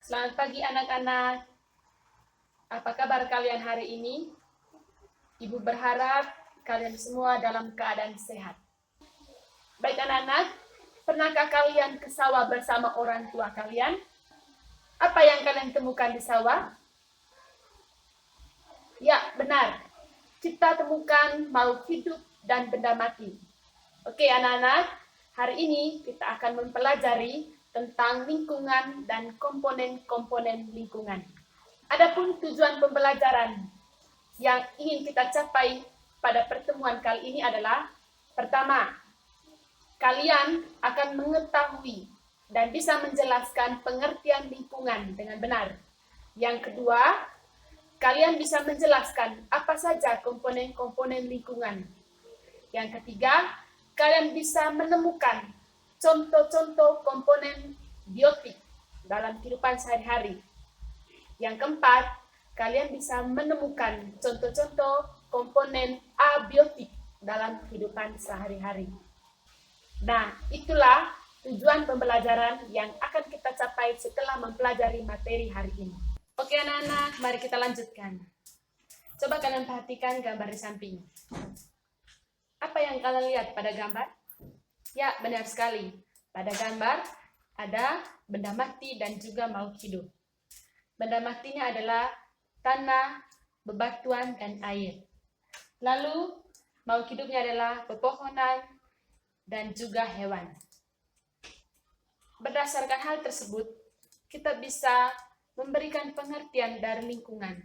Selamat pagi anak-anak. Apa kabar kalian hari ini? Ibu berharap kalian semua dalam keadaan sehat. Baik anak-anak, pernahkah kalian ke sawah bersama orang tua kalian? Apa yang kalian temukan di sawah? Ya, benar. Kita temukan makhluk hidup dan benda mati. Oke anak-anak, hari ini kita akan mempelajari tentang lingkungan dan komponen-komponen lingkungan. Adapun tujuan pembelajaran yang ingin kita capai pada pertemuan kali ini adalah: pertama, kalian akan mengetahui dan bisa menjelaskan pengertian lingkungan dengan benar. Yang kedua, kalian bisa menjelaskan apa saja komponen-komponen lingkungan. Yang ketiga, kalian bisa menemukan contoh-contoh komponen biotik dalam kehidupan sehari-hari. Yang keempat, kalian bisa menemukan contoh-contoh komponen abiotik dalam kehidupan sehari-hari. Nah, itulah tujuan pembelajaran yang akan kita capai setelah mempelajari materi hari ini. Oke anak-anak, mari kita lanjutkan. Coba kalian perhatikan gambar di samping. Apa yang kalian lihat pada gambar? Ya, benar sekali. Pada gambar ada benda mati dan juga makhluk hidup. Benda matinya adalah tanah, bebatuan, dan air. Lalu, makhluk hidupnya adalah pepohonan dan juga hewan. Berdasarkan hal tersebut, kita bisa memberikan pengertian dari lingkungan.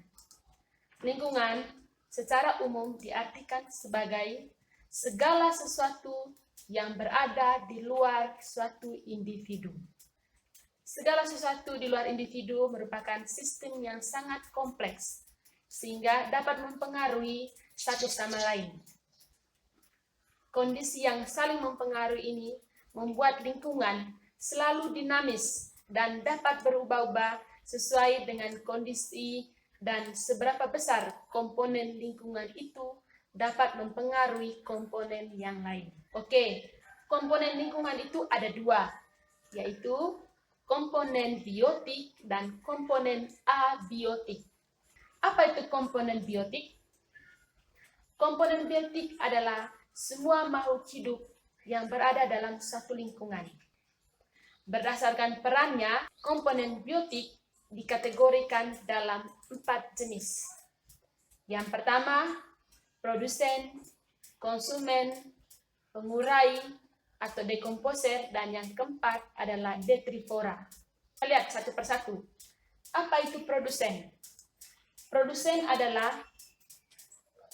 Lingkungan secara umum diartikan sebagai segala sesuatu yang berada di luar suatu individu. Segala sesuatu di luar individu merupakan sistem yang sangat kompleks, sehingga dapat mempengaruhi satu sama lain. Kondisi yang saling mempengaruhi ini membuat lingkungan selalu dinamis dan dapat berubah-ubah sesuai dengan kondisi dan seberapa besar komponen lingkungan itu dapat mempengaruhi komponen yang lain. Oke, komponen lingkungan itu ada dua, yaitu komponen biotik dan komponen abiotik. Apa itu komponen biotik? Komponen biotik adalah semua makhluk hidup yang berada dalam satu lingkungan. Berdasarkan perannya, komponen biotik dikategorikan dalam 4 jenis. Yang pertama, produsen, konsumen, pengurai atau dekomposer, dan yang keempat adalah detrivora. Kita lihat satu persatu. Apa itu produsen? Produsen adalah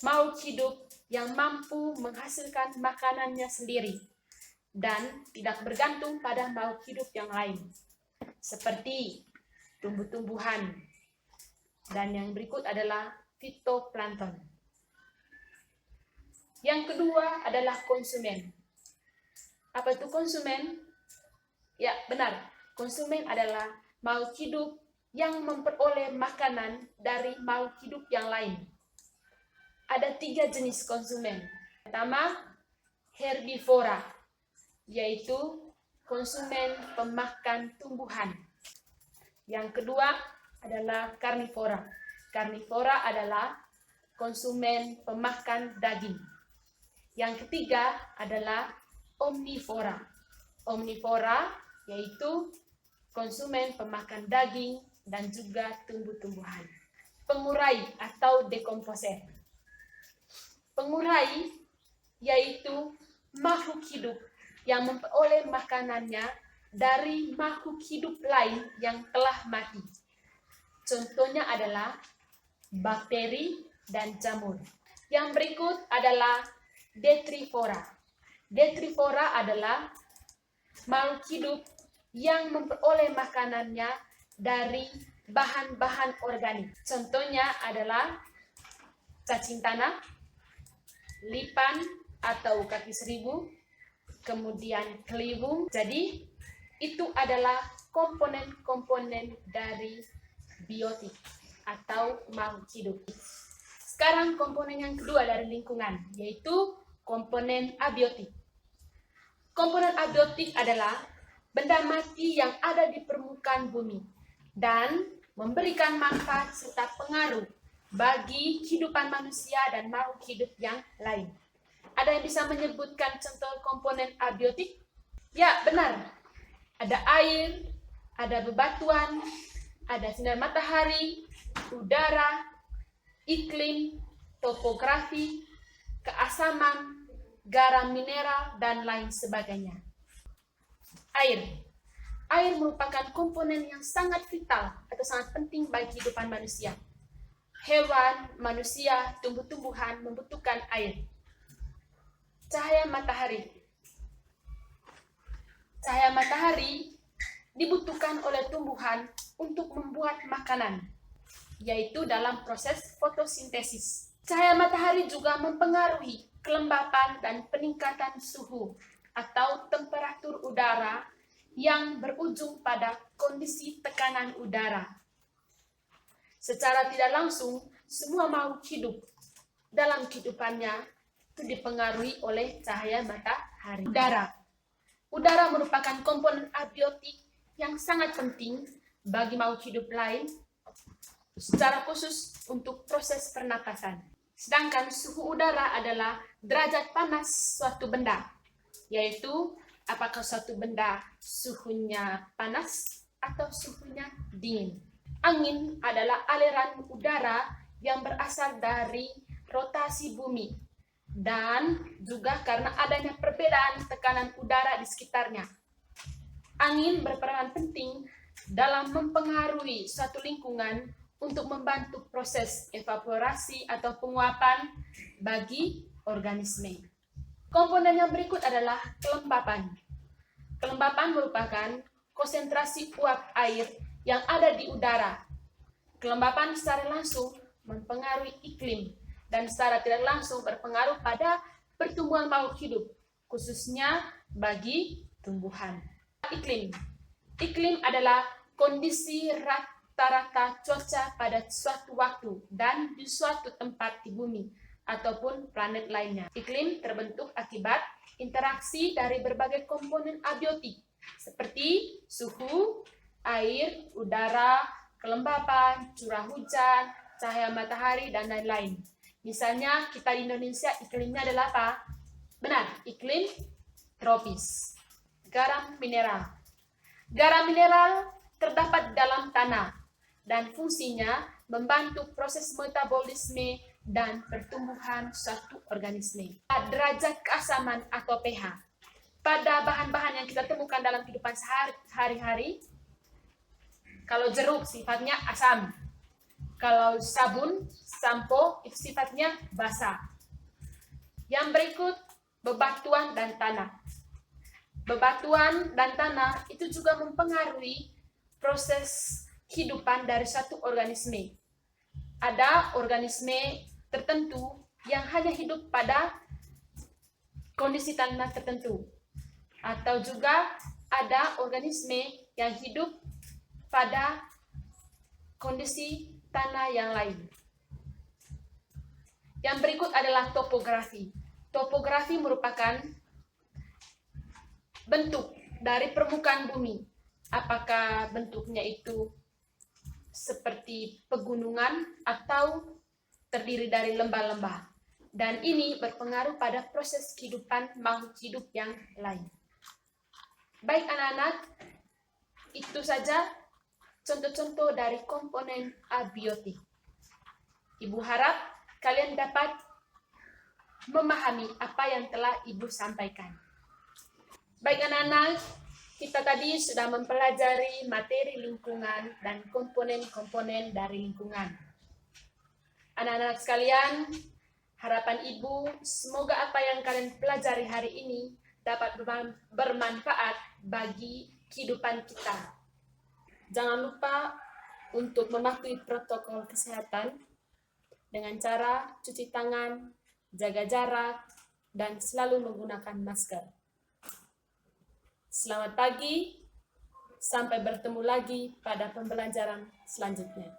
makhluk hidup yang mampu menghasilkan makanannya sendiri dan tidak bergantung pada makhluk hidup yang lain, seperti tumbuh-tumbuhan. Dan yang berikut adalah fitoplankton. Yang kedua adalah konsumen. Apa itu konsumen? Ya, benar. Konsumen adalah makhluk hidup yang memperoleh makanan dari makhluk hidup yang lain. Ada 3 jenis konsumen. Pertama, herbivora, yaitu konsumen pemakan tumbuhan. Yang kedua adalah karnivora. Karnivora adalah konsumen pemakan daging. Yang ketiga adalah omnivora. Omnivora yaitu konsumen pemakan daging dan juga tumbuh-tumbuhan. Pengurai atau dekomposer. Pengurai yaitu makhluk hidup yang memperoleh makanannya dari makhluk hidup lain yang telah mati. Contohnya adalah bakteri dan jamur. Yang berikut adalah detrivora. Detrivora adalah makhluk hidup yang memperoleh makanannya dari bahan-bahan organik. Contohnya adalah cacing tanah, lipan atau kaki seribu, kemudian keliwung. Jadi itu adalah komponen-komponen dari biotik atau makhluk hidup. Sekarang komponen yang kedua dari lingkungan, yaitu komponen abiotik. Komponen abiotik adalah benda mati yang ada di permukaan bumi dan memberikan manfaat serta pengaruh bagi kehidupan manusia dan makhluk hidup yang lain. Ada yang bisa menyebutkan contoh komponen abiotik? Ya, benar. Ada air, ada bebatuan, ada sinar matahari, udara, iklim, topografi, keasaman, garam mineral, dan lain sebagainya. Air. Air merupakan komponen yang sangat vital atau sangat penting bagi kehidupan manusia. Hewan, manusia, tumbuh-tumbuhan membutuhkan air. Cahaya matahari. Cahaya matahari dibutuhkan oleh tumbuhan untuk membuat makanan, yaitu dalam proses fotosintesis. Cahaya matahari juga mempengaruhi kelembapan dan peningkatan suhu atau temperatur udara yang berujung pada kondisi tekanan udara. Secara tidak langsung, semua makhluk hidup dalam kehidupannya itu dipengaruhi oleh cahaya matahari. Udara merupakan komponen abiotik yang sangat penting bagi makhluk hidup lain, secara khusus untuk proses pernapasan. Sedangkan suhu udara adalah derajat panas suatu benda, yaitu apakah suatu benda suhunya panas atau suhunya dingin. Angin adalah aliran udara yang berasal dari rotasi bumi dan juga karena adanya perbedaan tekanan udara di sekitarnya. Angin berperan penting dalam mempengaruhi suatu lingkungan untuk membantu proses evaporasi atau penguapan bagi organisme. Komponen yang berikut adalah kelembapan. Kelembapan merupakan konsentrasi uap air yang ada di udara. Kelembapan secara langsung mempengaruhi iklim dan secara tidak langsung berpengaruh pada pertumbuhan makhluk hidup, khususnya bagi tumbuhan. Iklim adalah kondisi rata-rata cuaca pada suatu waktu dan di suatu tempat di bumi ataupun planet lainnya. Iklim terbentuk akibat interaksi dari berbagai komponen abiotik seperti suhu, air, udara, kelembapan, curah hujan, cahaya matahari, dan lain-lain. Misalnya kita di Indonesia iklimnya adalah apa? Benar, iklim tropis. Garam mineral. Garam mineral terdapat dalam tanah dan fungsinya membantu proses metabolisme dan pertumbuhan suatu organisme. Derajat keasaman atau pH. Pada bahan-bahan yang kita temukan dalam kehidupan sehari-hari, kalau jeruk sifatnya asam, kalau sabun, sampo itu sifatnya basa. Yang berikut, bebatuan dan tanah. Bebatuan dan tanah itu juga mempengaruhi proses kehidupan dari satu organisme. Ada organisme tertentu yang hanya hidup pada kondisi tanah tertentu. Atau juga ada organisme yang hidup pada kondisi tanah yang lain. Yang berikut adalah topografi. Topografi merupakan bentuk dari permukaan bumi. Apakah bentuknya itu seperti pegunungan atau terdiri dari lembah-lembah. Dan ini berpengaruh pada proses kehidupan makhluk hidup yang lain. Baik anak-anak, itu saja contoh-contoh dari komponen abiotik. Ibu harap kalian dapat memahami apa yang telah Ibu sampaikan. Baik anak-anak, kita tadi sudah mempelajari materi lingkungan dan komponen-komponen dari lingkungan. Anak-anak sekalian, harapan Ibu semoga apa yang kalian pelajari hari ini dapat bermanfaat bagi kehidupan kita. Jangan lupa untuk mematuhi protokol kesehatan dengan cara cuci tangan, jaga jarak, dan selalu menggunakan masker. Selamat pagi, sampai bertemu lagi pada pembelajaran selanjutnya.